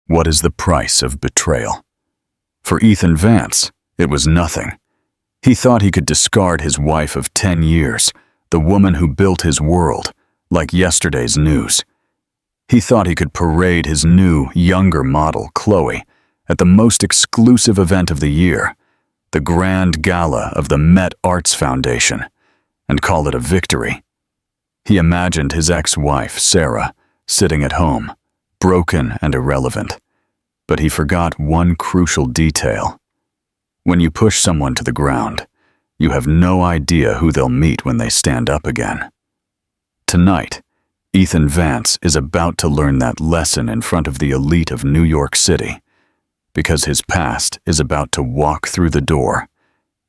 What is the price of betrayal? For Ethan Vance, it was nothing. He thought he could discard his wife of 10 years, the woman who built his world, like yesterday's news. He thought he could parade his new, younger model, Chloe, at the most exclusive event of the year, the grand gala of the Met Arts Foundation, and call it a victory. He imagined his ex-wife, Sarah, sitting at home, broken and irrelevant. But he forgot one crucial detail. When you push someone to the ground, you have no idea who they'll meet when they stand up again. Tonight, Ethan Vance is about to learn that lesson in front of the elite of New York City, because his past is about to walk through the door,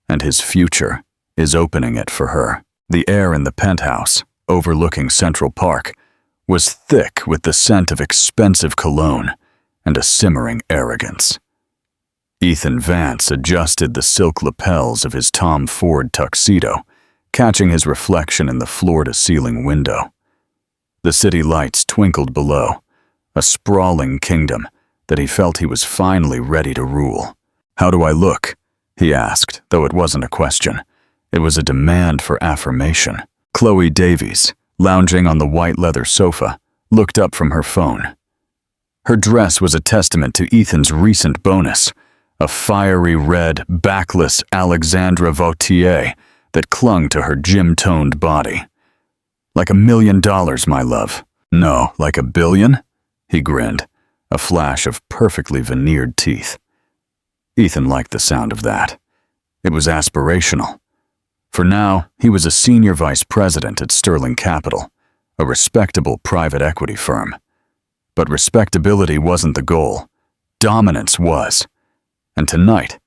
and his future is opening it for her. The air in the penthouse, overlooking Central Park, was thick with the scent of expensive cologne and a simmering arrogance. Ethan Vance adjusted the silk lapels of his Tom Ford tuxedo, catching his reflection in the floor-to-ceiling window. The city lights twinkled below, a sprawling kingdom that he felt he was finally ready to rule. "How do I look?" he asked, though it wasn't a question. It was a demand for affirmation. Chloe Davies, lounging on the white leather sofa, looked up from her phone. Her dress was a testament to Ethan's recent bonus, a fiery red, backless Alexandra Vautier that clung to her gym-toned body. "Like $1 million, my love." "No, like $1 billion?" he grinned, a flash of perfectly veneered teeth. Ethan liked the sound of that. It was aspirational. For now, he was a senior vice president at Sterling Capital, a respectable private equity firm. But respectability wasn't the goal. Dominance was. And tonight,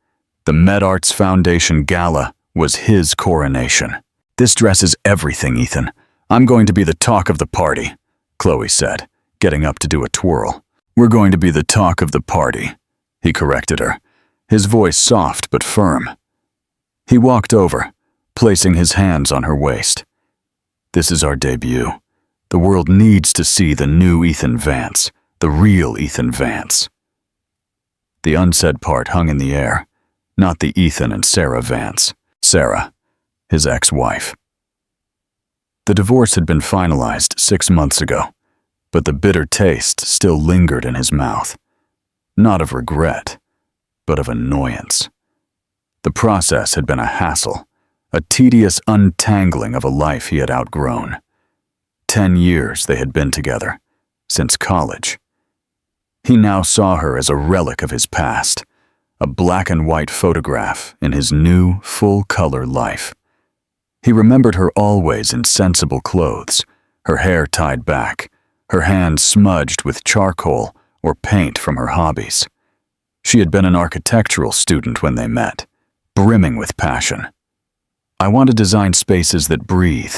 the Met Arts Foundation Gala was his coronation. "This dress is everything, Ethan. I'm going to be the talk of the party," Chloe said, getting up to do a twirl. "We're going to be the talk of the party," he corrected her, his voice soft but firm. He walked over, placing his hands on her waist. "This is our debut. The world needs to see the new Ethan Vance, the real Ethan Vance." The unsaid part hung in the air, not the Ethan and Sarah Vance. Sarah, his ex-wife. The divorce had been finalized 6 months ago, but the bitter taste still lingered in his mouth. Not of regret, but of annoyance. The process had been a hassle, a tedious untangling of a life he had outgrown. 10 years they had been together, since college. He now saw her as a relic of his past, a black and white photograph in his new, full-color life. He remembered her always in sensible clothes, her hair tied back, her hands smudged with charcoal or paint from her hobbies. She had been an architectural student when they met, brimming with passion. "I want to design spaces that breathe,"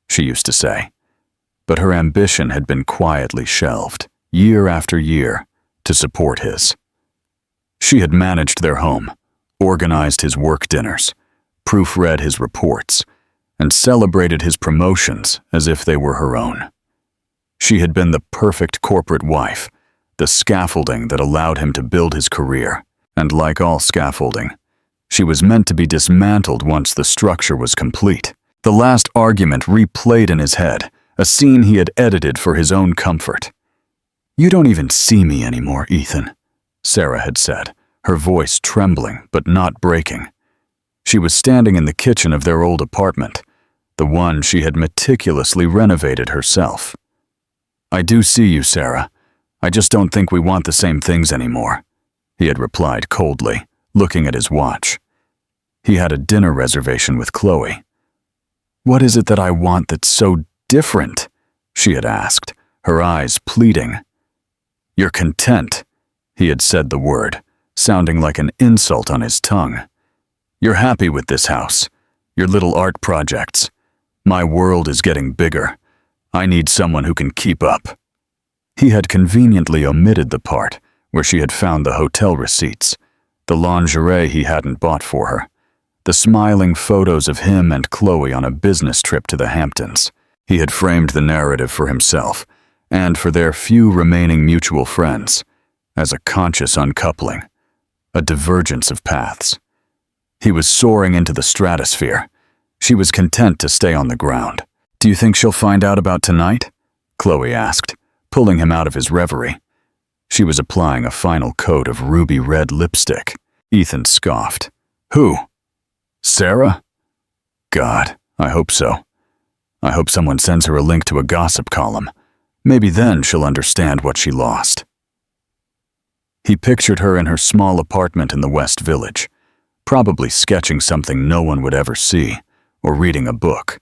she used to say. But her ambition had been quietly shelved, year after year, to support his. She had managed their home, organized his work dinners, proofread his reports, and celebrated his promotions as if they were her own. She had been the perfect corporate wife, the scaffolding that allowed him to build his career, and like all scaffolding, she was meant to be dismantled once the structure was complete. The last argument replayed in his head, a scene he had edited for his own comfort. "You don't even see me anymore, Ethan," Sarah had said, her voice trembling but not breaking. She was standing in the kitchen of their old apartment, the one she had meticulously renovated herself. "I do see you, Sarah. I just don't think we want the same things anymore," he had replied coldly, looking at his watch. He had a dinner reservation with Chloe. "What is it that I want that's so different?" she had asked, her eyes pleading. "You're content," he had said the word, sounding like an insult on his tongue. "You're happy with this house, your little art projects. My world is getting bigger. I need someone who can keep up." He had conveniently omitted the part where she had found the hotel receipts, the lingerie he hadn't bought for her, the smiling photos of him and Chloe on a business trip to the Hamptons. He had framed the narrative for himself, and for their few remaining mutual friends, as a conscious uncoupling, a divergence of paths. He was soaring into the stratosphere. She was content to stay on the ground. "Do you think she'll find out about tonight?" Chloe asked, pulling him out of his reverie. She was applying a final coat of ruby red lipstick. Ethan scoffed. "Who? Sarah? God, I hope so. I hope someone sends her a link to a gossip column. Maybe then she'll understand what she lost." He pictured her in her small apartment in the West Village, probably sketching something no one would ever see, or reading a book.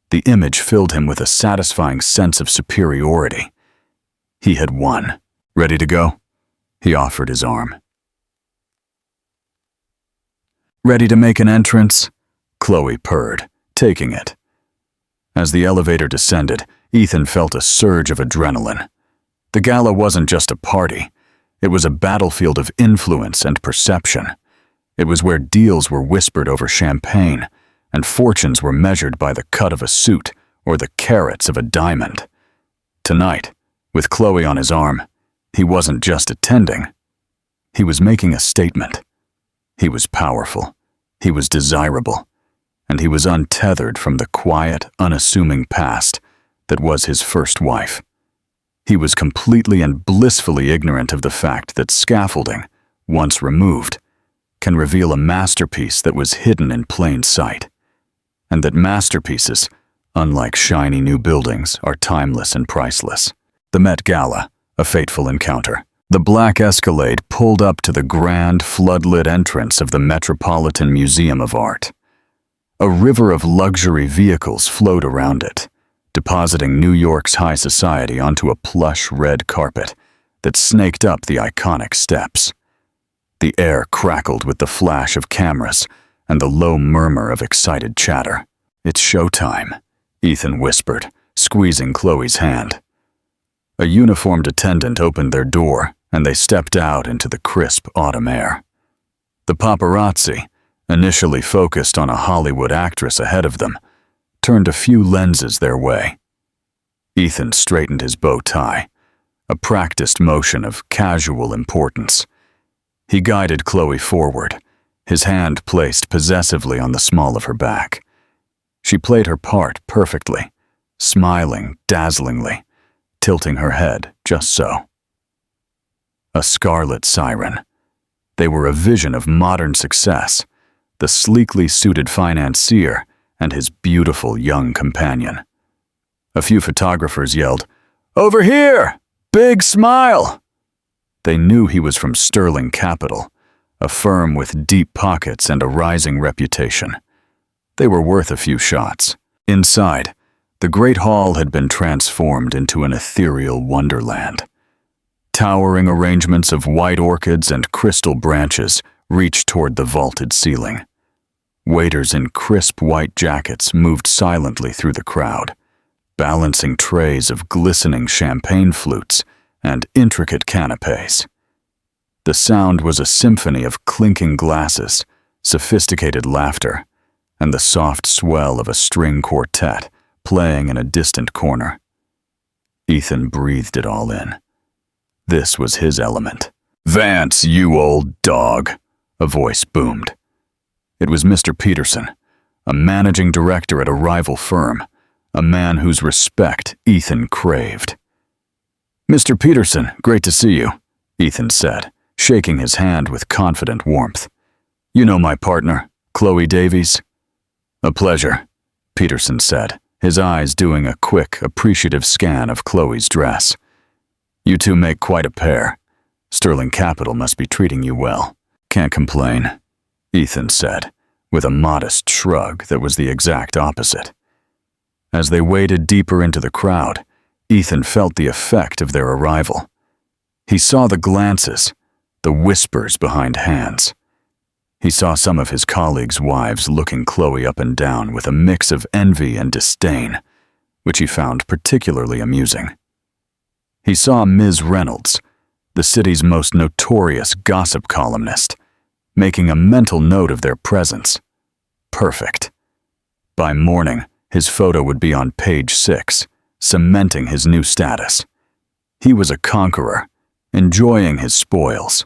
The image filled him with a satisfying sense of superiority. He had won. "Ready to go?" He offered his arm. "Ready to make an entrance?" Chloe purred, taking it. As the elevator descended, Ethan felt a surge of adrenaline. The gala wasn't just a party. It was a battlefield of influence and perception. It was where deals were whispered over champagne, and fortunes were measured by the cut of a suit or the carats of a diamond. Tonight, with Chloe on his arm, he wasn't just attending. He was making a statement. He was powerful. He was desirable. And he was untethered from the quiet, unassuming past that was his first wife. He was completely and blissfully ignorant of the fact that scaffolding, once removed, can reveal a masterpiece that was hidden in plain sight, and that masterpieces, unlike shiny new buildings, are timeless and priceless. The Met Gala, a fateful encounter. The black Escalade pulled up to the grand, floodlit entrance of the Metropolitan Museum of Art. A river of luxury vehicles flowed around it, depositing New York's high society onto a plush red carpet that snaked up the iconic steps. The air crackled with the flash of cameras and the low murmur of excited chatter. "It's showtime," Ethan whispered, squeezing Chloe's hand. A uniformed attendant opened their door, and they stepped out into the crisp autumn air. The paparazzi, initially focused on a Hollywood actress ahead of them, turned a few lenses their way. Ethan straightened his bow tie, a practiced motion of casual importance. He guided Chloe forward, his hand placed possessively on the small of her back. She played her part perfectly, smiling dazzlingly, tilting her head just so. A scarlet siren. They were a vision of modern success, the sleekly suited financier and his beautiful young companion. A few photographers yelled, "Over here! Big smile!" They knew he was from Sterling Capital, a firm with deep pockets and a rising reputation. They were worth a few shots. Inside, the great hall had been transformed into an ethereal wonderland. Towering arrangements of white orchids and crystal branches reached toward the vaulted ceiling. Waiters in crisp white jackets moved silently through the crowd, balancing trays of glistening champagne flutes and intricate canapes. The sound was a symphony of clinking glasses, sophisticated laughter, and the soft swell of a string quartet playing in a distant corner. Ethan breathed it all in. This was his element. "Vance, you old dog," a voice boomed. It was Mr. Peterson, a managing director at a rival firm, a man whose respect Ethan craved. "Mr. Peterson, great to see you," Ethan said, shaking his hand with confident warmth. "You know my partner, Chloe Davies?" "A pleasure," Peterson said, his eyes doing a quick, appreciative scan of Chloe's dress. "You two make quite a pair. Sterling Capital must be treating you well." "Can't complain," Ethan said, with a modest shrug that was the exact opposite. As they waded deeper into the crowd, Ethan felt the effect of their arrival. He saw the glances, the whispers behind hands. He saw some of his colleagues' wives looking Chloe up and down with a mix of envy and disdain, which he found particularly amusing. He saw Ms. Reynolds, the city's most notorious gossip columnist, making a mental note of their presence. Perfect. By morning, his photo would be on page 6, cementing his new status. He was a conqueror, enjoying his spoils.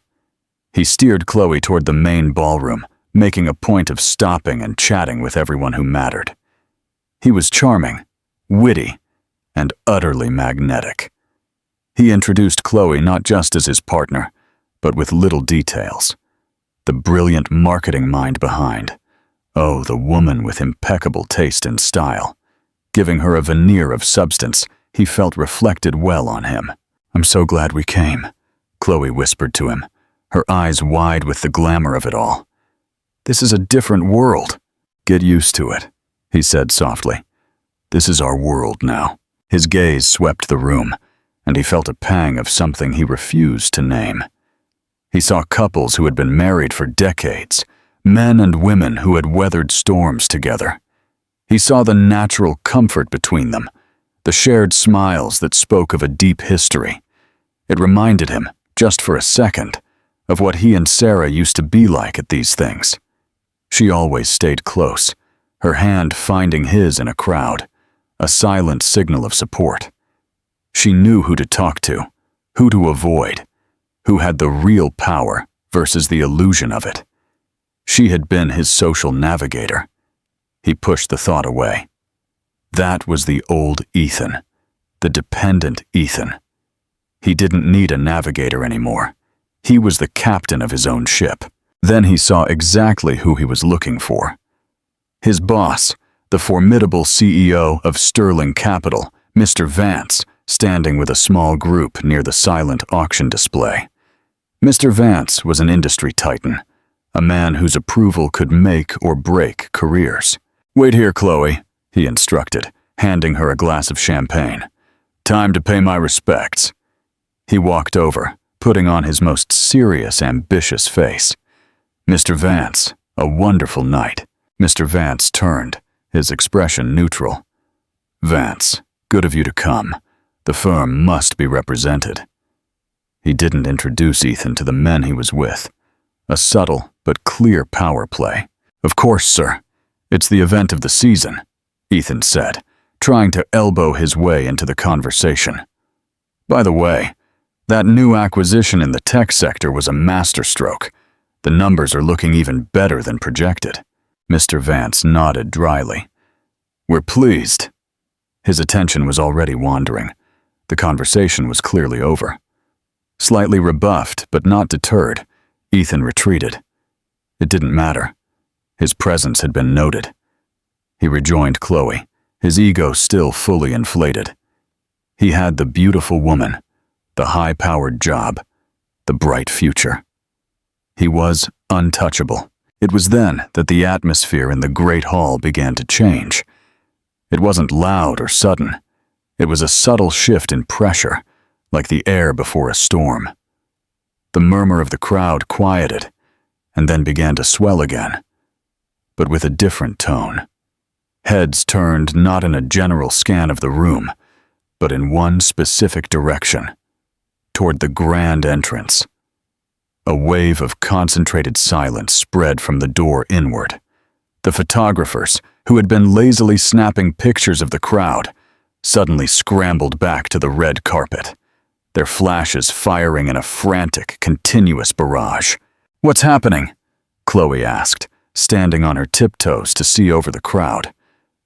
He steered Chloe toward the main ballroom, making a point of stopping and chatting with everyone who mattered. He was charming, witty, and utterly magnetic. He introduced Chloe not just as his partner, but with little details. The brilliant marketing mind behind. Oh, the woman with impeccable taste and style. Giving her a veneer of substance he felt reflected well on him. "I'm so glad we came," Chloe whispered to him, her eyes wide with the glamour of it all. "This is a different world." "Get used to it," he said softly. "This is our world now." His gaze swept the room, and he felt a pang of something he refused to name. He saw couples who had been married for decades, men and women who had weathered storms together. He saw the natural comfort between them, the shared smiles that spoke of a deep history. It reminded him, just for a second, of what he and Sarah used to be like at these things. She always stayed close, her hand finding his in a crowd, a silent signal of support. She knew who to talk to, who to avoid, who had the real power versus the illusion of it. She had been his social navigator. He pushed the thought away. That was the old Ethan, the dependent Ethan. He didn't need a navigator anymore. He was the captain of his own ship. Then he saw exactly who he was looking for. His boss, the formidable CEO of Sterling Capital, Mr. Vance, standing with a small group near the silent auction display. Mr. Vance was an industry titan, a man whose approval could make or break careers. "Wait here, Chloe," he instructed, handing her a glass of champagne. "Time to pay my respects." He walked over, putting on his most serious, ambitious face. "Mr. Vance, a wonderful night." Mr. Vance turned, his expression neutral. "Vance, good of you to come. The firm must be represented." He didn't introduce Ethan to the men he was with. A subtle but clear power play. "Of course, sir. It's the event of the season," Ethan said, trying to elbow his way into the conversation. "By the way, that new acquisition in the tech sector was a masterstroke. The numbers are looking even better than projected." Mr. Vance nodded dryly. "We're pleased." His attention was already wandering. The conversation was clearly over. Slightly rebuffed, but not deterred, Ethan retreated. It didn't matter. His presence had been noted. He rejoined Chloe, his ego still fully inflated. He had the beautiful woman, the high-powered job, the bright future. He was untouchable. It was then that the atmosphere in the great hall began to change. It wasn't loud or sudden. It was a subtle shift in pressure, like the air before a storm. The murmur of the crowd quieted, and then began to swell again, but with a different tone. Heads turned not in a general scan of the room, but in one specific direction, toward the grand entrance. A wave of concentrated silence spread from the door inward. The photographers, who had been lazily snapping pictures of the crowd, suddenly scrambled back to the red carpet, their flashes firing in a frantic, continuous barrage. "What's happening?" Chloe asked, standing on her tiptoes to see over the crowd.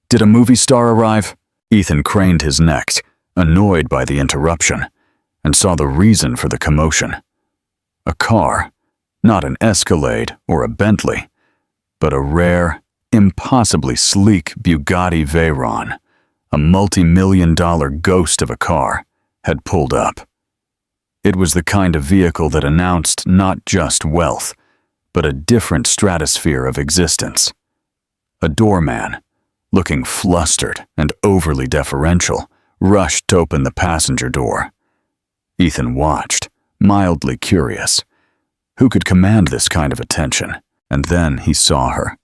"Did a movie star arrive?" Ethan craned his neck, annoyed by the interruption, and saw the reason for the commotion. A car, not an Escalade or a Bentley, but a rare, impossibly sleek Bugatti Veyron, a multi-million-dollar ghost of a car, had pulled up. It was the kind of vehicle that announced not just wealth, but a different stratosphere of existence. A doorman, looking flustered and overly deferential, rushed to open the passenger door. Ethan watched, mildly curious. Who could command this kind of attention? And then he saw her.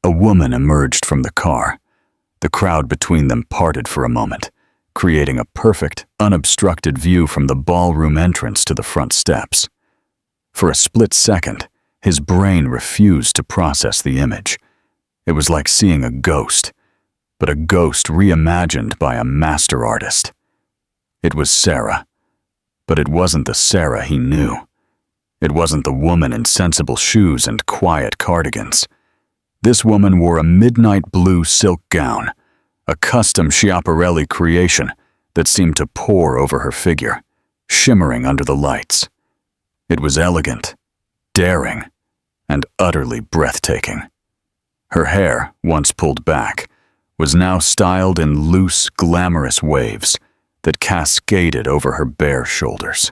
A woman emerged from the car. The crowd between them parted for a moment, creating a perfect, unobstructed view from the ballroom entrance to the front steps. For a split second, his brain refused to process the image. It was like seeing a ghost, but a ghost reimagined by a master artist. It was Sarah, But it wasn't the Sarah he knew. It wasn't the woman in sensible shoes and quiet cardigans. This woman wore a midnight blue silk gown, a custom Schiaparelli creation that seemed to pour over her figure, shimmering under the lights. It was elegant, daring, and utterly breathtaking. Her hair, once pulled back, was now styled in loose, glamorous waves that cascaded over her bare shoulders.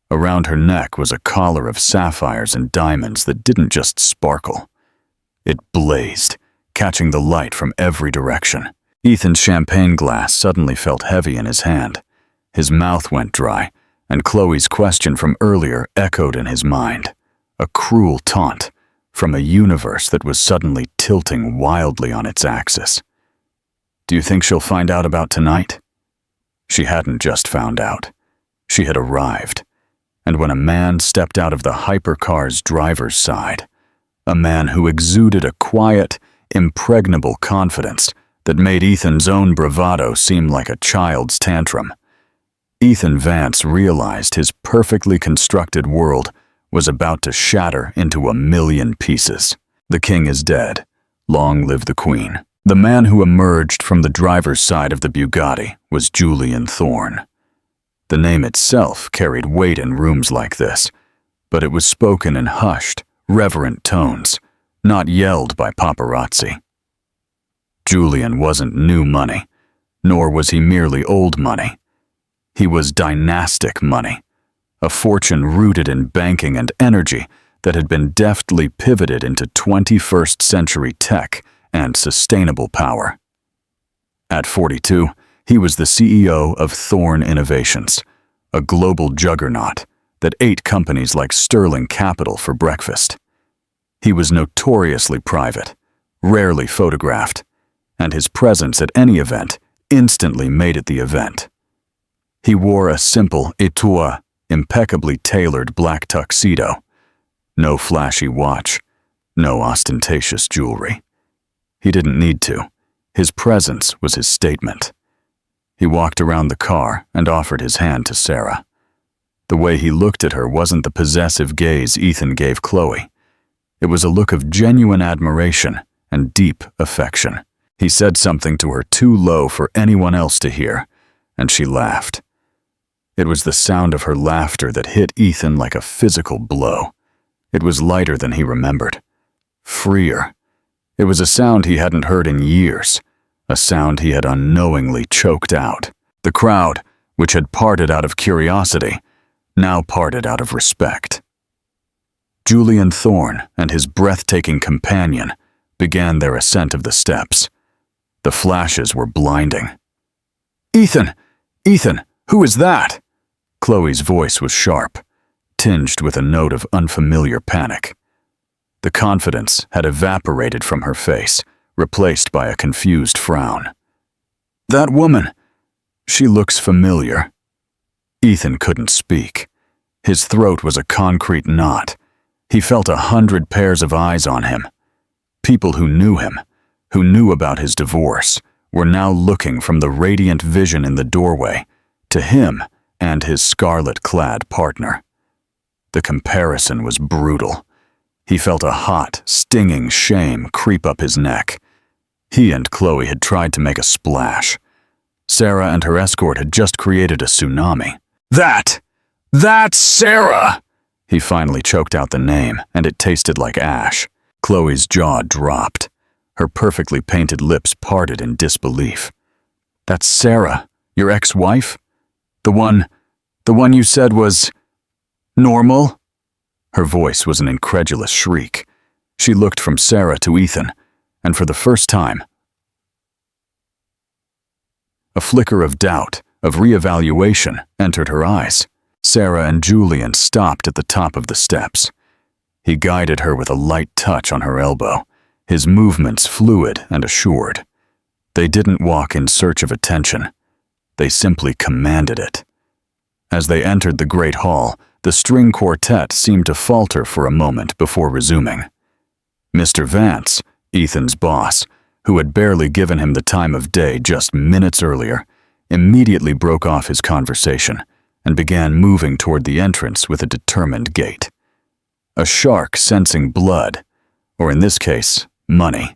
Around her neck was a collar of sapphires and diamonds that didn't just sparkle. It blazed, catching the light from every direction. Ethan's champagne glass suddenly felt heavy in his hand. His mouth went dry, and Chloe's question from earlier echoed in his mind. A cruel taunt from a universe that was suddenly tilting wildly on its axis. Do you think she'll find out about tonight? She hadn't just found out. She had arrived. And when a man stepped out of the hypercar's driver's side, a man who exuded a quiet, impregnable confidence that made Ethan's own bravado seem like a child's tantrum, Ethan Vance realized his perfectly constructed world was about to shatter into a million pieces. The king is dead. Long live the queen. The man who emerged from the driver's side of the Bugatti was Julian Thorne. The name itself carried weight in rooms like this, but it was spoken in hushed, reverent tones, not yelled by paparazzi. Julian wasn't new money, nor was he merely old money. He was dynastic money, a fortune rooted in banking and energy that had been deftly pivoted into 21st century tech and sustainable power. At 42, he was the CEO of Thorne Innovations, a global juggernaut that ate companies like Sterling Capital for breakfast. He was notoriously private, rarely photographed, and his presence at any event instantly made it the event. He wore a simple étui, impeccably tailored black tuxedo. No flashy watch, no ostentatious jewelry. He didn't need to. His presence was his statement. He walked around the car and offered his hand to Sarah. The way he looked at her wasn't the possessive gaze Ethan gave Chloe. It was a look of genuine admiration and deep affection. He said something to her too low for anyone else to hear, and she laughed. It was the sound of her laughter that hit Ethan like a physical blow. It was lighter than he remembered. Freer. It was a sound he hadn't heard in years, a sound he had unknowingly choked out. The crowd, which had parted out of curiosity, now parted out of respect. Julian Thorne and his breathtaking companion began their ascent of the steps. The flashes were blinding. "Ethan! Ethan! Who is that?" Chloe's voice was sharp, tinged with a note of unfamiliar panic. The confidence had evaporated from her face, replaced by a confused frown. "That woman. She looks familiar." Ethan couldn't speak. His throat was a concrete knot. He felt 100 pairs of eyes on him. People who knew him, who knew about his divorce, were now looking from the radiant vision in the doorway to him and his scarlet-clad partner. The comparison was brutal. He felt a hot, stinging shame creep up his neck. He and Chloe had tried to make a splash. Sarah and her escort had just created a tsunami. That's Sarah!" He finally choked out the name, and it tasted like ash. Chloe's jaw dropped. Her perfectly painted lips parted in disbelief. "That's Sarah, your ex-wife? The one you said was normal?" Her voice was an incredulous shriek. She looked from Sarah to Ethan, and for the first time, a flicker of doubt, of reevaluation, entered her eyes. Sarah and Julian stopped at the top of the steps. He guided her with a light touch on her elbow, his movements fluid and assured. They didn't walk in search of attention. They simply commanded it. As they entered the great hall, the string quartet seemed to falter for a moment before resuming. Mr. Vance, Ethan's boss, who had barely given him the time of day just minutes earlier, immediately broke off his conversation and began moving toward the entrance with a determined gait. A shark sensing blood, or in this case, money,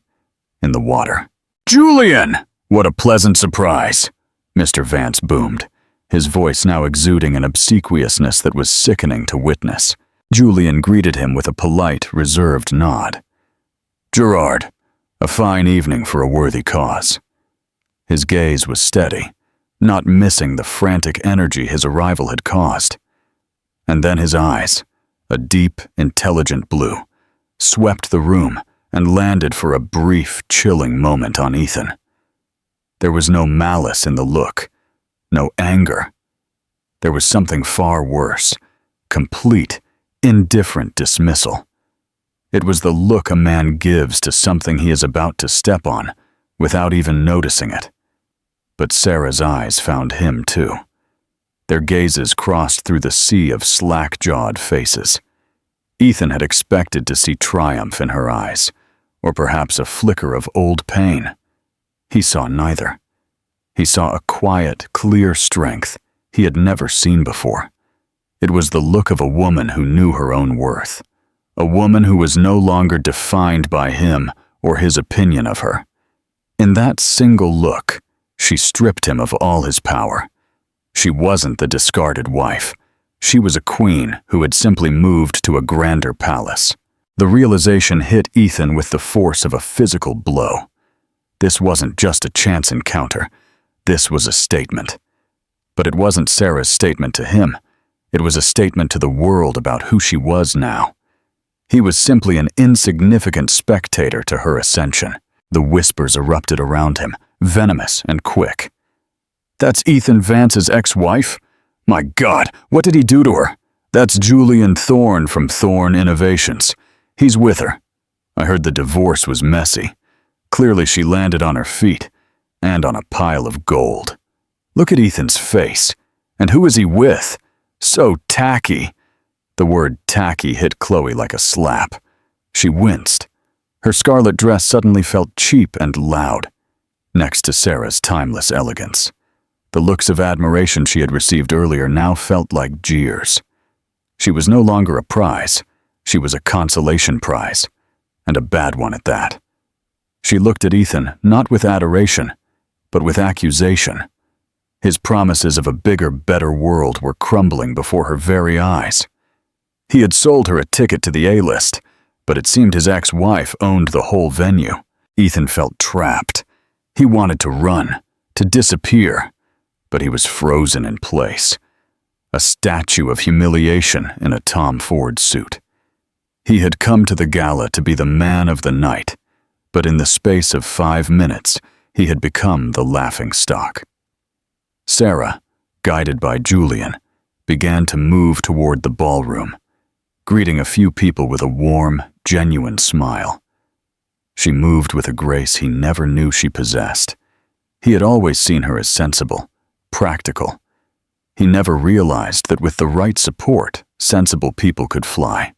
in the water. "Julian! What a pleasant surprise!" Mr. Vance boomed, his voice now exuding an obsequiousness that was sickening to witness. Julian greeted him with a polite, reserved nod. "Gerard, a fine evening for a worthy cause." His gaze was steady, not missing the frantic energy his arrival had caused. And then his eyes, a deep, intelligent blue, swept the room and landed for a brief, chilling moment on Ethan. There was no malice in the look, no anger. There was something far worse, complete, indifferent dismissal. It was the look a man gives to something he is about to step on, without even noticing it. But Sarah's eyes found him too. Their gazes crossed through the sea of slack-jawed faces. Ethan had expected to see triumph in her eyes, or perhaps a flicker of old pain. He saw neither. He saw a quiet, clear strength he had never seen before. It was the look of a woman who knew her own worth, a woman who was no longer defined by him or his opinion of her. In that single look, she stripped him of all his power. She wasn't the discarded wife. She was a queen who had simply moved to a grander palace. The realization hit Ethan with the force of a physical blow. This wasn't just a chance encounter. This was a statement. But it wasn't Sarah's statement to him. It was a statement to the world about who she was now. He was simply an insignificant spectator to her ascension. The whispers erupted around him, venomous and quick. "That's Ethan Vance's ex-wife? My God, what did he do to her? That's Julian Thorne from Thorne Innovations. He's with her. I heard the divorce was messy. Clearly she landed on her feet, and on a pile of gold. Look at Ethan's face. And who is he with? So tacky." The word tacky hit Chloe like a slap. She winced. Her scarlet dress suddenly felt cheap and loud, next to Sarah's timeless elegance. The looks of admiration she had received earlier now felt like jeers. She was no longer a prize. She was a consolation prize, and a bad one at that. She looked at Ethan not with adoration, but with accusation. His promises of a bigger, better world were crumbling before her very eyes. He had sold her a ticket to the A-list, but it seemed his ex-wife owned the whole venue. Ethan felt trapped. He wanted to run, to disappear, but he was frozen in place, a statue of humiliation in a Tom Ford suit. He had come to the gala to be the man of the night, but in the space of 5 minutes, he had become the laughingstock. Sarah, guided by Julian, began to move toward the ballroom, greeting a few people with a warm, genuine smile. She moved with a grace he never knew she possessed. He had always seen her as sensible, practical. He never realized that with the right support, sensible people could fly.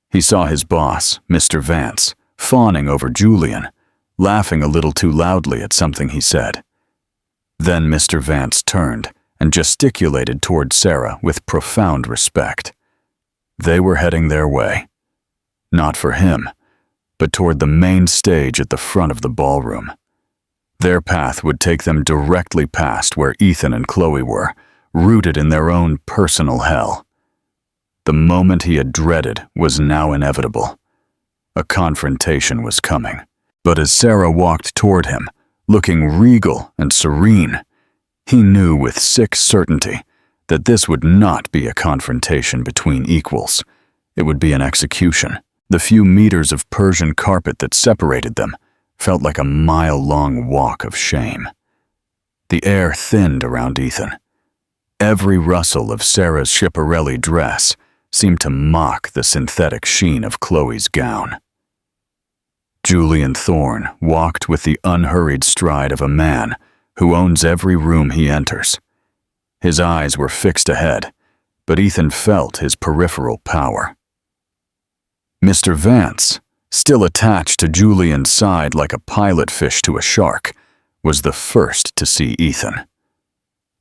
He saw his boss, Mr. Vance, fawning over Julian, laughing a little too loudly at something he said. Then Mr. Vance turned and gesticulated toward Sarah with profound respect. They were heading their way. Not for him, but toward the main stage at the front of the ballroom. Their path would take them directly past where Ethan and Chloe were, rooted in their own personal hell. The moment he had dreaded was now inevitable. A confrontation was coming. But as Sarah walked toward him, looking regal and serene, he knew with sick certainty that this would not be a confrontation between equals. It would be an execution. The few meters of Persian carpet that separated them felt like a mile-long walk of shame. The air thinned around Ethan. Every rustle of Sarah's Schiaparelli dress seemed to mock the synthetic sheen of Chloe's gown. Julian Thorne walked with the unhurried stride of a man who owns every room he enters. His eyes were fixed ahead, but Ethan felt his peripheral power. Mr. Vance, still attached to Julian's side like a pilot fish to a shark, was the first to see Ethan.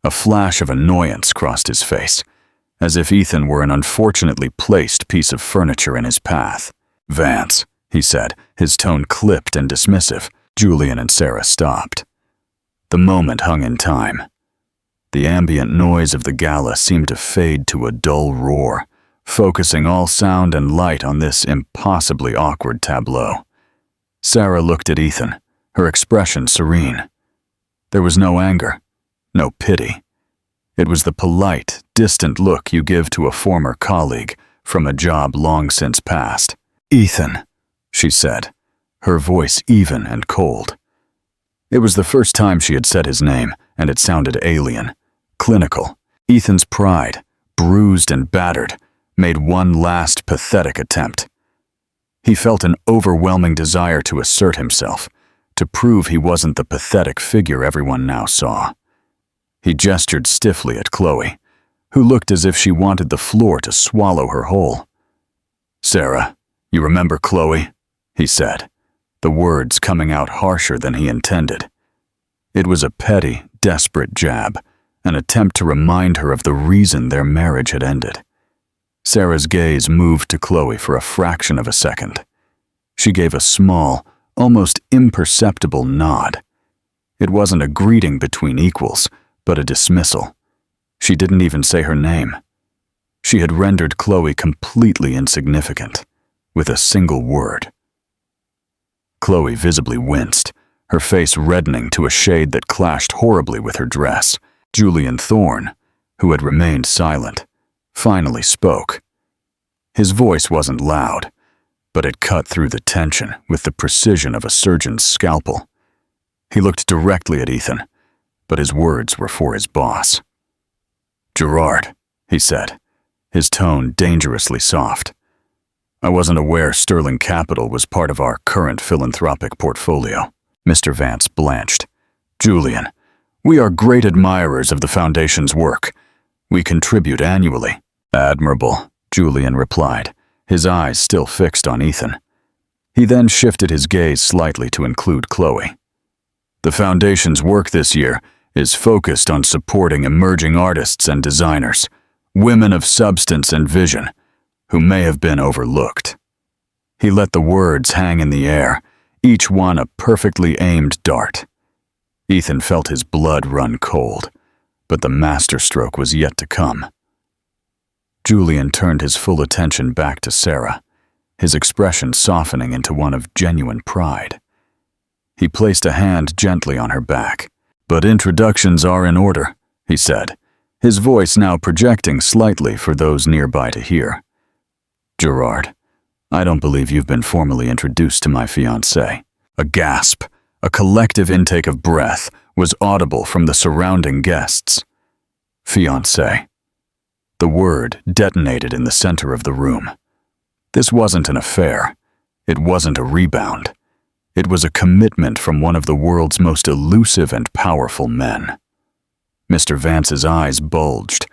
A flash of annoyance crossed his face, as if Ethan were an unfortunately placed piece of furniture in his path. "Vance," he said, his tone clipped and dismissive. Julian and Sarah stopped. The moment hung in time. The ambient noise of the gala seemed to fade to a dull roar, focusing all sound and light on this impossibly awkward tableau. Sarah looked at Ethan, her expression serene. There was no anger, no pity. It was the polite, distant look you give to a former colleague from a job long since past. "Ethan," she said, her voice even and cold. It was the first time she had said his name, and it sounded alien, clinical. Ethan's pride, bruised and battered, made one last pathetic attempt. He felt an overwhelming desire to assert himself, to prove he wasn't the pathetic figure everyone now saw. He gestured stiffly at Chloe, who looked as if she wanted the floor to swallow her whole. "Sarah, you remember Chloe?" he said, the words coming out harsher than he intended. It was a petty, desperate jab, an attempt to remind her of the reason their marriage had ended. Sarah's gaze moved to Chloe for a fraction of a second. She gave a small, almost imperceptible nod. It wasn't a greeting between equals, but a dismissal. She didn't even say her name. She had rendered Chloe completely insignificant, with a single word. Chloe visibly winced, her face reddening to a shade that clashed horribly with her dress. Julian Thorne, who had remained silent, finally spoke. His voice wasn't loud, but it cut through the tension with the precision of a surgeon's scalpel. He looked directly at Ethan, but his words were for his boss. "Gerard," he said, his tone dangerously soft. "I wasn't aware Sterling Capital was part of our current philanthropic portfolio." Mr. Vance blanched. "Julian, we are great admirers of the Foundation's work. We contribute annually." "Admirable," Julian replied, his eyes still fixed on Ethan. He then shifted his gaze slightly to include Chloe. "The Foundation's work this year is focused on supporting emerging artists and designers, women of substance and vision, who may have been overlooked." He let the words hang in the air, each one a perfectly aimed dart. Ethan felt his blood run cold, but the masterstroke was yet to come. Julian turned his full attention back to Sarah, his expression softening into one of genuine pride. He placed a hand gently on her back. "But introductions are in order," he said, his voice now projecting slightly for those nearby to hear. "Gerard, I don't believe you've been formally introduced to my fiancée." A gasp, a collective intake of breath, was audible from the surrounding guests. Fiancée. The word detonated in the center of the room. This wasn't an affair. It wasn't a rebound. It was a commitment from one of the world's most elusive and powerful men. Mr. Vance's eyes bulged,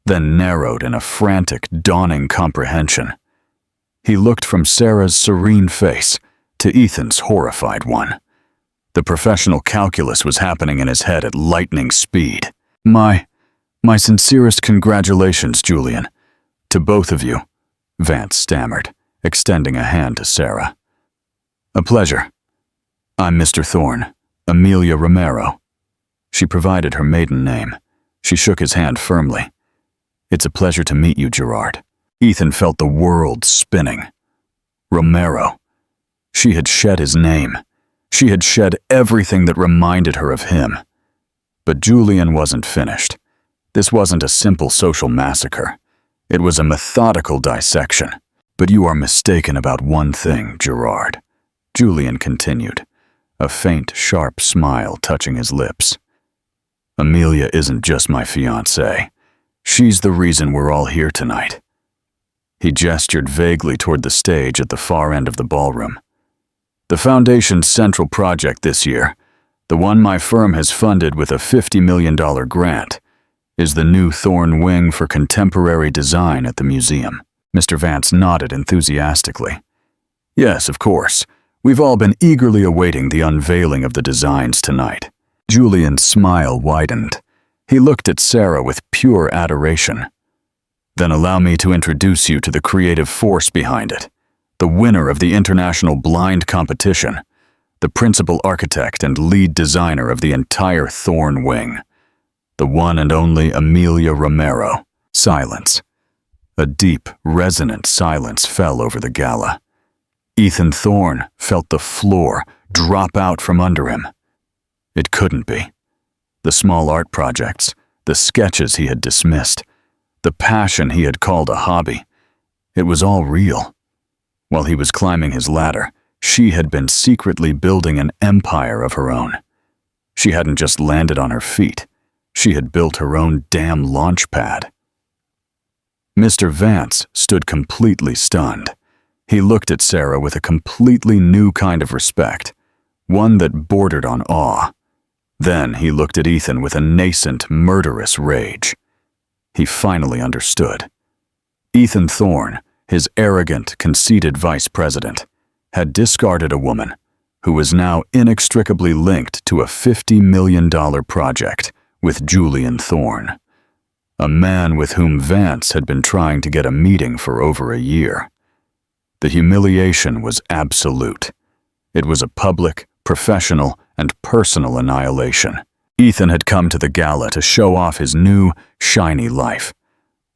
then narrowed in a frantic, dawning comprehension. He looked from Sarah's serene face to Ethan's horrified one. The professional calculus was happening in his head at lightning speed. My sincerest congratulations, Julian. To both of you," Vance stammered, extending a hand to Sarah. "A pleasure. I'm Mr. Thorne, Amelia Romero." She provided her maiden name. She shook his hand firmly. "It's a pleasure to meet you, Gerard." Ethan felt the world spinning. Romero. She had shed his name. She had shed everything that reminded her of him. But Julian wasn't finished. This wasn't a simple social massacre. It was a methodical dissection. "But you are mistaken about one thing, Gerard," Julian continued, a faint, sharp smile touching his lips. "Amelia isn't just my fiancée. She's the reason we're all here tonight." He gestured vaguely toward the stage at the far end of the ballroom. "The Foundation's central project this year, the one my firm has funded with a $50 million grant, is the new Thorne Wing for Contemporary Design at the museum." Mr. Vance nodded enthusiastically. "Yes, of course. We've all been eagerly awaiting the unveiling of the designs tonight." Julian's smile widened. He looked at Sarah with pure adoration. "Then allow me to introduce you to the creative force behind it, the winner of the International Blind Competition, the principal architect and lead designer of the entire Thorn Wing, the one and only Amelia Romero." Silence. A deep, resonant silence fell over the gala. Ethan Thorne felt the floor drop out from under him. It couldn't be. The small art projects, the sketches he had dismissed, the passion he had called a hobby, it was all real. While he was climbing his ladder, she had been secretly building an empire of her own. She hadn't just landed on her feet. She had built her own damn launch pad. Mr. Vance stood completely stunned. He looked at Sarah with a completely new kind of respect, one that bordered on awe. Then he looked at Ethan with a nascent, murderous rage. He finally understood. Ethan Thorne, his arrogant, conceited vice president, had discarded a woman who was now inextricably linked to a $50 million project with Julian Thorne, a man with whom Vance had been trying to get a meeting for over a year. The humiliation was absolute. It was a public, professional, and personal annihilation. Ethan had come to the gala to show off his new, shiny life,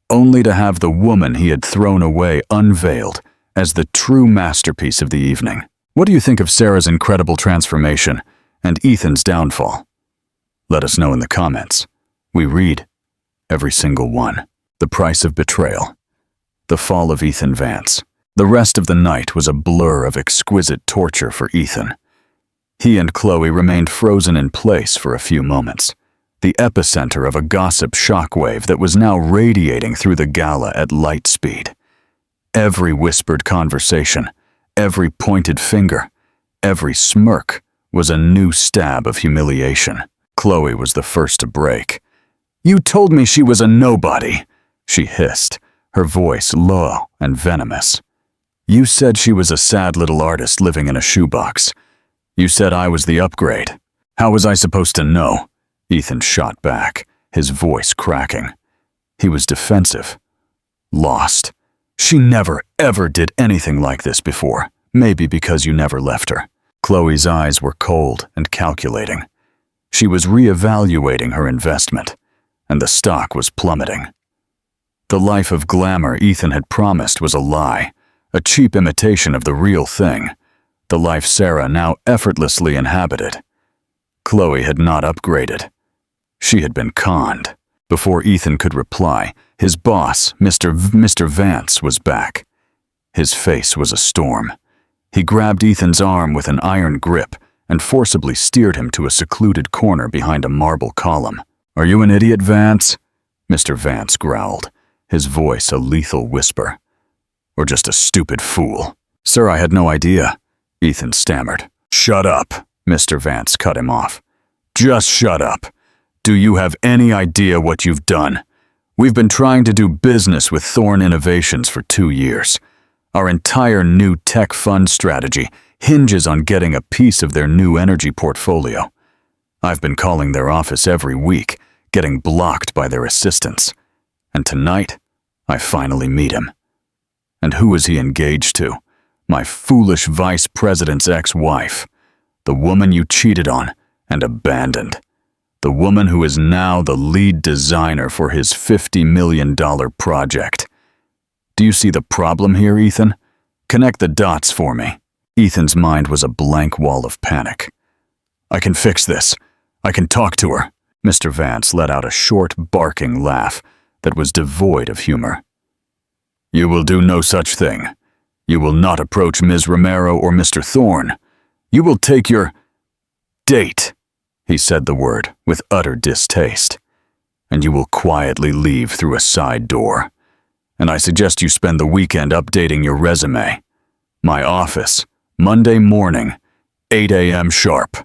only to have the woman he had thrown away unveiled as the true masterpiece of the evening. What do you think of Sarah's incredible transformation and Ethan's downfall? Let us know in the comments. We read every single one. The price of betrayal. The fall of Ethan Vance. The rest of the night was a blur of exquisite torture for Ethan. He and Chloe remained frozen in place for a few moments, the epicenter of a gossip shockwave that was now radiating through the gala at light speed. Every whispered conversation, every pointed finger, every smirk was a new stab of humiliation. Chloe was the first to break. "You told me she was a nobody," she hissed, her voice low and venomous. "You said she was a sad little artist living in a shoebox. You said I was the upgrade. How was I supposed to know?" Ethan shot back, his voice cracking. He was defensive. Lost. "She never, ever did anything like this before. Maybe because you never left her." Chloe's eyes were cold and calculating. She was reevaluating her investment, and the stock was plummeting. The life of glamour Ethan had promised was a lie, a cheap imitation of the real thing, the life Sarah now effortlessly inhabited. Chloe had not upgraded. She had been conned. Before Ethan could reply, his boss, Mr. Vance, was back. His face was a storm. He grabbed Ethan's arm with an iron grip and forcibly steered him to a secluded corner behind a marble column. "Are you an idiot, Vance?" Mr. Vance growled, his voice a lethal whisper. "Or just a stupid fool?" "Sir, I had no idea," Ethan stammered. "Shut up," Mr. Vance cut him off. "Just shut up. Do you have any idea what you've done? We've been trying to do business with Thorne Innovations for 2 years. Our entire new tech fund strategy hinges on getting a piece of their new energy portfolio. I've been calling their office every week, getting blocked by their assistants. And tonight, I finally meet him. And who is he engaged to? My foolish vice president's ex-wife. The woman you cheated on and abandoned. The woman who is now the lead designer for his $50 million project. Do you see the problem here, Ethan? Connect the dots for me." Ethan's mind was a blank wall of panic. "I can fix this. I can talk to her." Mr. Vance let out a short, barking laugh that was devoid of humor. "You will do no such thing. You will not approach Ms. Romero or Mr. Thorne. You will take your date," he said the word with utter distaste, "and you will quietly leave through a side door. And I suggest you spend the weekend updating your resume. My office, Monday morning, 8 a.m. sharp."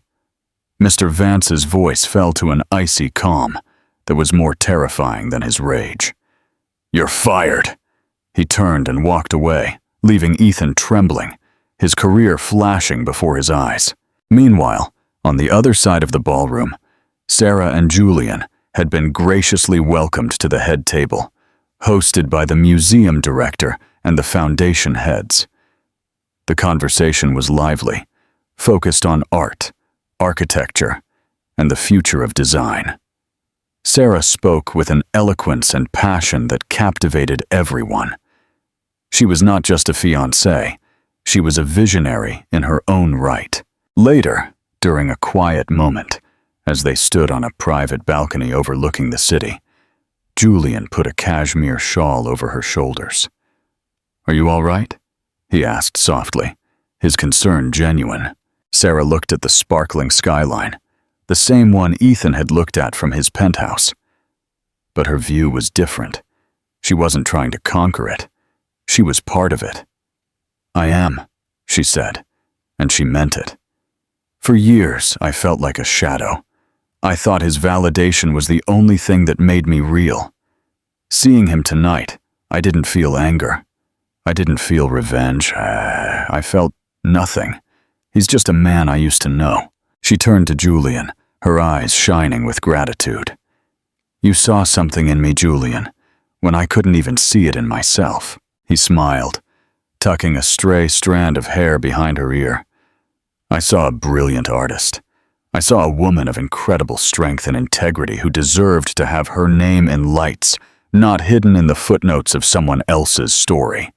Mr. Vance's voice fell to an icy calm that was more terrifying than his rage. "You're fired." He turned and walked away, leaving Ethan trembling, his career flashing before his eyes. Meanwhile, on the other side of the ballroom, Sarah and Julian, had been graciously welcomed to the head table, hosted by the museum director and the foundation heads. The conversation was lively, focused on art, architecture, and the future of design. Sarah spoke with an eloquence and passion that captivated everyone. She was not just a fiancée, she was a visionary in her own right. Later, during a quiet moment, as they stood on a private balcony overlooking the city, Julian put a cashmere shawl over her shoulders. "Are you all right?" he asked softly, his concern genuine. Sarah looked at the sparkling skyline, the same one Ethan had looked at from his penthouse. But her view was different. She wasn't trying to conquer it. She was part of it. "I am," she said, and she meant it. For years, I felt like a shadow. I thought his validation was the only thing that made me real. Seeing him tonight, I didn't feel anger. I didn't feel revenge. I felt nothing. He's just a man I used to know. She turned to Julian, her eyes shining with gratitude. "You saw something in me, Julian, when I couldn't even see it in myself." He smiled, tucking a stray strand of hair behind her ear. "I saw a brilliant artist. I saw a woman of incredible strength and integrity who deserved to have her name in lights, not hidden in the footnotes of someone else's story.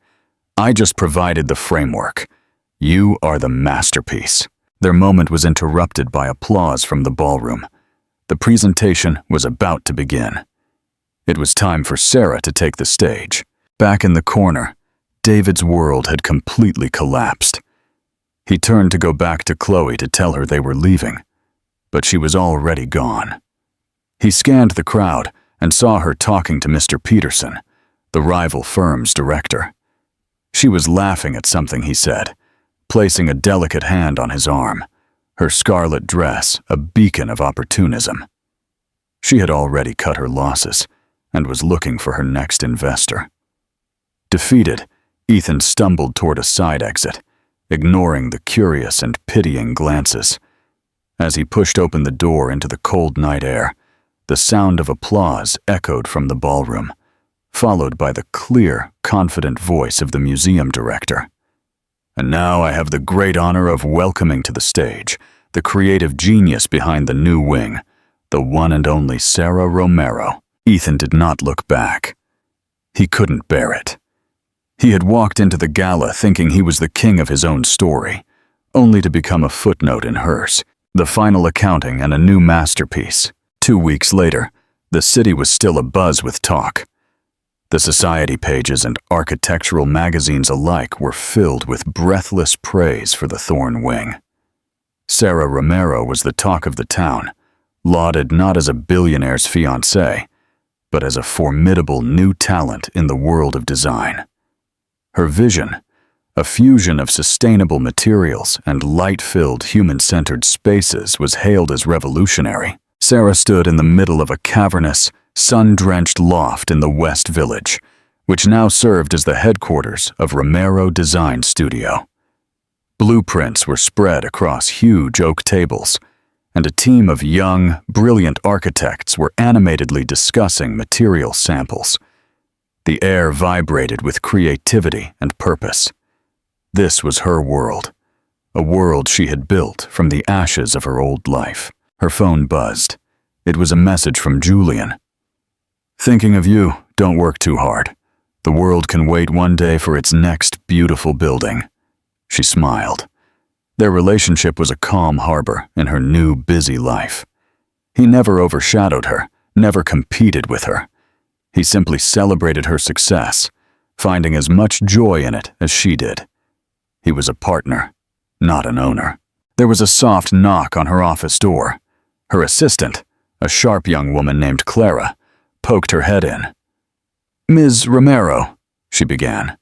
I just provided the framework. You are the masterpiece." Their moment was interrupted by applause from the ballroom. The presentation was about to begin. It was time for Sarah to take the stage. Back in the corner, David's world had completely collapsed. He turned to go back to Chloe to tell her they were leaving, but she was already gone. He scanned the crowd and saw her talking to Mr. Peterson, the rival firm's director. She was laughing at something he said, placing a delicate hand on his arm, her scarlet dress a beacon of opportunism. She had already cut her losses and was looking for her next investor. Defeated, Ethan stumbled toward a side exit, ignoring the curious and pitying glances. As he pushed open the door into the cold night air, the sound of applause echoed from the ballroom, followed by the clear, confident voice of the museum director. "And now I have the great honor of welcoming to the stage the creative genius behind the new wing, the one and only Sarah Romero." Ethan did not look back. He couldn't bear it. He had walked into the gala thinking he was the king of his own story, only to become a footnote in hers, the final accounting and a new masterpiece. 2 weeks later, the city was still abuzz with talk. The society pages and architectural magazines alike were filled with breathless praise for the Thorn Wing. Sarah Romero was the talk of the town, lauded not as a billionaire's fiancée, but as a formidable new talent in the world of design. Her vision, a fusion of sustainable materials and light-filled human-centered spaces, was hailed as revolutionary. Sarah stood in the middle of a cavernous, sun-drenched loft in the West Village, which now served as the headquarters of Romero Design Studio. Blueprints were spread across huge oak tables, and a team of young, brilliant architects were animatedly discussing material samples. The air vibrated with creativity and purpose. This was her world, a world she had built from the ashes of her old life. Her phone buzzed. It was a message from Julian. "Thinking of you, don't work too hard. The world can wait one day for its next beautiful building." She smiled. Their relationship was a calm harbor in her new, busy life. He never overshadowed her, never competed with her. He simply celebrated her success, finding as much joy in it as she did. He was a partner, not an owner. There was a soft knock on her office door. Her assistant, a sharp young woman named Clara, poked her head in. "Ms. Romero," she began.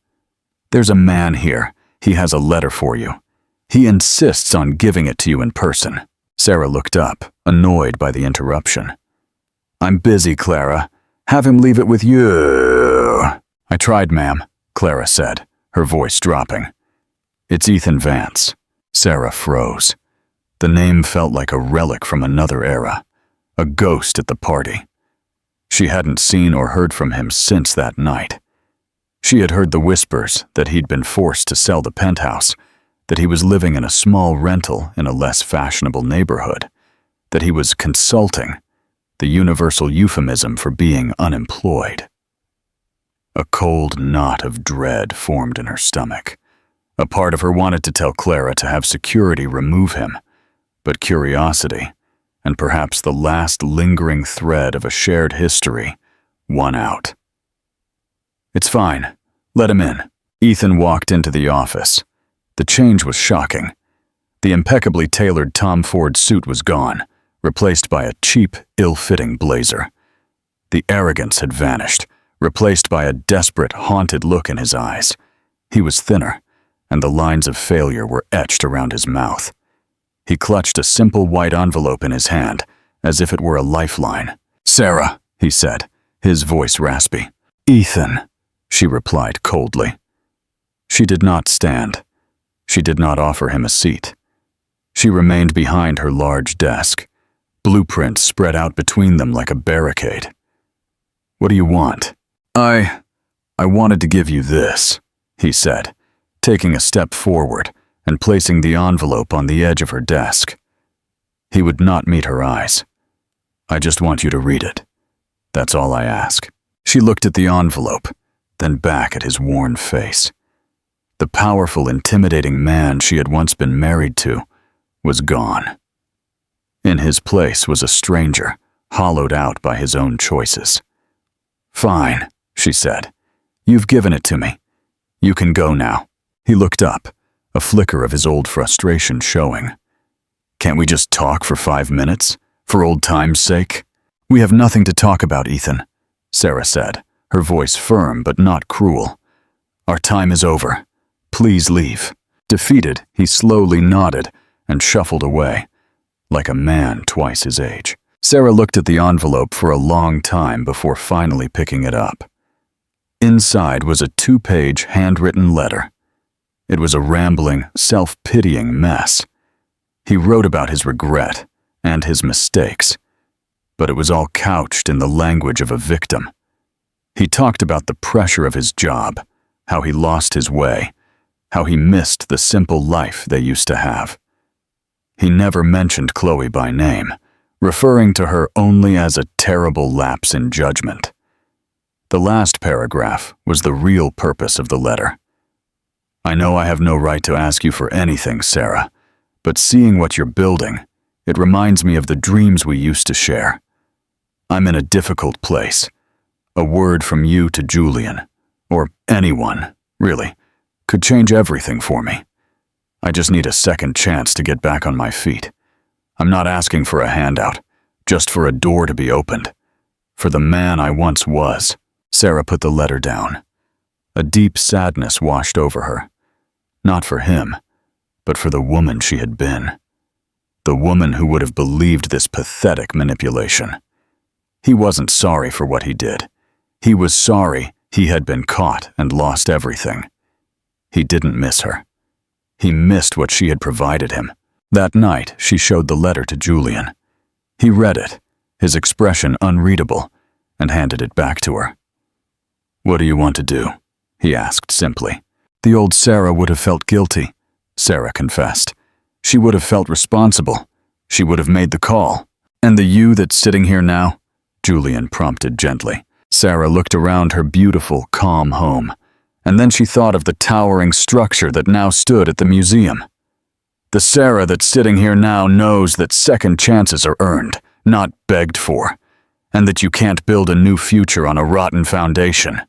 "There's a man here. He has a letter for you. He insists on giving it to you in person." Sarah looked up, annoyed by the interruption. "I'm busy, Clara. Have him leave it with you." "I tried, ma'am," Clara said, her voice dropping. "It's Ethan Vance." Sarah froze. The name felt like a relic from another era, a ghost at the party. She hadn't seen or heard from him since that night. She had heard the whispers that he'd been forced to sell the penthouse, that he was living in a small rental in a less fashionable neighborhood, that he was consulting, the universal euphemism for being unemployed. A cold knot of dread formed in her stomach. A part of her wanted to tell Clara to have security remove him, but curiosity, and perhaps the last lingering thread of a shared history, won out. "It's fine. Let him in." Ethan walked into the office. The change was shocking. The impeccably tailored Tom Ford suit was gone, replaced by a cheap, ill-fitting blazer. The arrogance had vanished, replaced by a desperate, haunted look in his eyes. He was thinner, and the lines of failure were etched around his mouth. He clutched a simple white envelope in his hand, as if it were a lifeline. "Sarah," he said, his voice raspy. "Ethan," she replied coldly. She did not stand. She did not offer him a seat. She remained behind her large desk, blueprints spread out between them like a barricade. "What do you want?" I wanted to give you this," he said, taking a step forward and placing the envelope on the edge of her desk. He would not meet her eyes. "I just want you to read it. That's all I ask." She looked at the envelope, then back at his worn face. The powerful, intimidating man she had once been married to was gone. In his place was a stranger, hollowed out by his own choices. "Fine," she said. "You've given it to me. You can go now." He looked up, a flicker of his old frustration showing. "Can't we just talk for 5 minutes, for old time's sake?" "We have nothing to talk about, Ethan," Sarah said, her voice firm but not cruel. "Our time is over. Please leave." Defeated, he slowly nodded and shuffled away, like a man twice his age. Sarah looked at the envelope for a long time before finally picking it up. Inside was a 2-page handwritten letter. It was a rambling, self-pitying mess. He wrote about his regret and his mistakes, but it was all couched in the language of a victim. He talked about the pressure of his job, how he lost his way, how he missed the simple life they used to have. He never mentioned Chloe by name, referring to her only as a terrible lapse in judgment. The last paragraph was the real purpose of the letter. "I know I have no right to ask you for anything, Sarah, but seeing what you're building, it reminds me of the dreams we used to share. I'm in a difficult place. A word from you to Julian, or anyone, really, could change everything for me. I just need a second chance to get back on my feet. I'm not asking for a handout, just for a door to be opened. For the man I once was." Sarah put the letter down. A deep sadness washed over her. Not for him, but for the woman she had been. The woman who would have believed this pathetic manipulation. He wasn't sorry for what he did. He was sorry he had been caught and lost everything. He didn't miss her. He missed what she had provided him. That night, she showed the letter to Julian. He read it, his expression unreadable, and handed it back to her. "What do you want to do?" he asked simply. "The old Sarah would have felt guilty," Sarah confessed. "She would have felt responsible. She would have made the call." "And the you that's sitting here now?" Julian prompted gently. Sarah looked around her beautiful, calm home, and then she thought of the towering structure that now stood at the museum. "The Sarah that's sitting here now knows that second chances are earned, not begged for, and that you can't build a new future on a rotten foundation."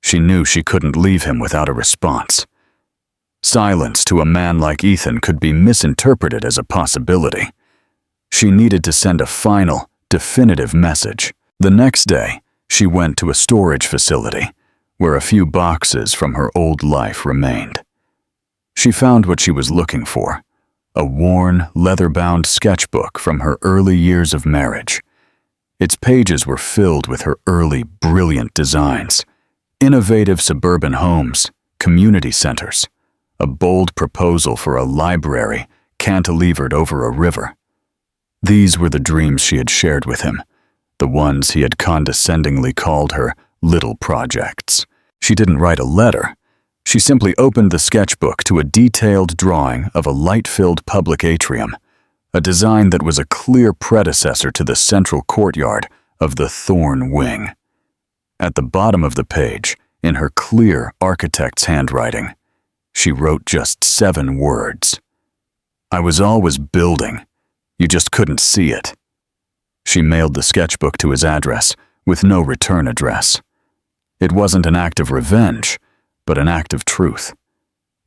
She knew she couldn't leave him without a response. Silence to a man like Ethan could be misinterpreted as a possibility. She needed to send a final, definitive message. The next day, she went to a storage facility, where a few boxes from her old life remained. She found what she was looking for, a worn, leather-bound sketchbook from her early years of marriage. Its pages were filled with her early, brilliant designs. Innovative suburban homes, community centers, a bold proposal for a library cantilevered over a river. These were the dreams she had shared with him, the ones he had condescendingly called her little projects. She didn't write a letter. She simply opened the sketchbook to a detailed drawing of a light-filled public atrium, a design that was a clear predecessor to the central courtyard of the Thorn Wing. At the bottom of the page, in her clear architect's handwriting, she wrote just 7 words. "I was always building. You just couldn't see it." She mailed the sketchbook to his address with no return address. It wasn't an act of revenge, but an act of truth.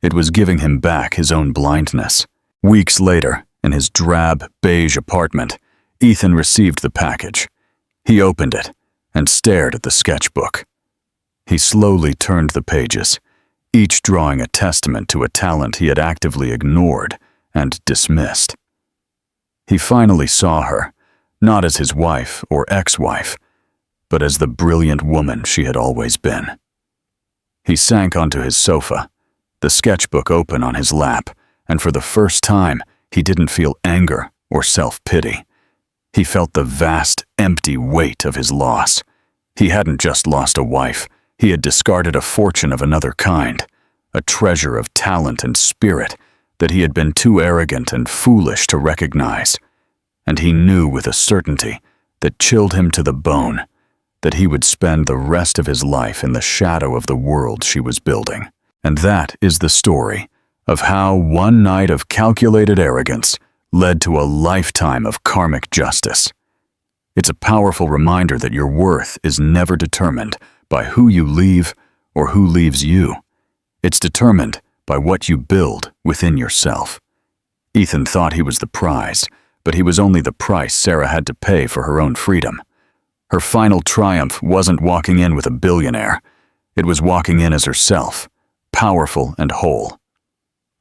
It was giving him back his own blindness. Weeks later, in his drab, beige apartment, Ethan received the package. He opened it and stared at the sketchbook. He slowly turned the pages, each drawing a testament to a talent he had actively ignored and dismissed. He finally saw her, not as his wife or ex-wife, but as the brilliant woman she had always been. He sank onto his sofa, the sketchbook open on his lap, and for the first time, he didn't feel anger or self-pity. He felt the vast, empty weight of his loss. He hadn't just lost a wife, he had discarded a fortune of another kind, a treasure of talent and spirit that he had been too arrogant and foolish to recognize. And he knew with a certainty that chilled him to the bone that he would spend the rest of his life in the shadow of the world she was building. And that is the story of how one night of calculated arrogance led to a lifetime of karmic justice. It's a powerful reminder that your worth is never determined by who you leave or who leaves you. It's determined by what you build within yourself. Ethan thought he was the prize, but he was only the price Sarah had to pay for her own freedom. Her final triumph wasn't walking in with a billionaire. It was walking in as herself, powerful and whole.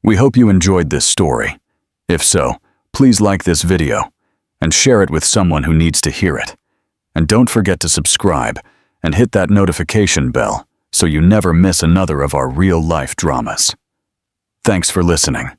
We hope you enjoyed this story. If so, please like this video and share it with someone who needs to hear it. And don't forget to subscribe and hit that notification bell so you never miss another of our real-life dramas. Thanks for listening.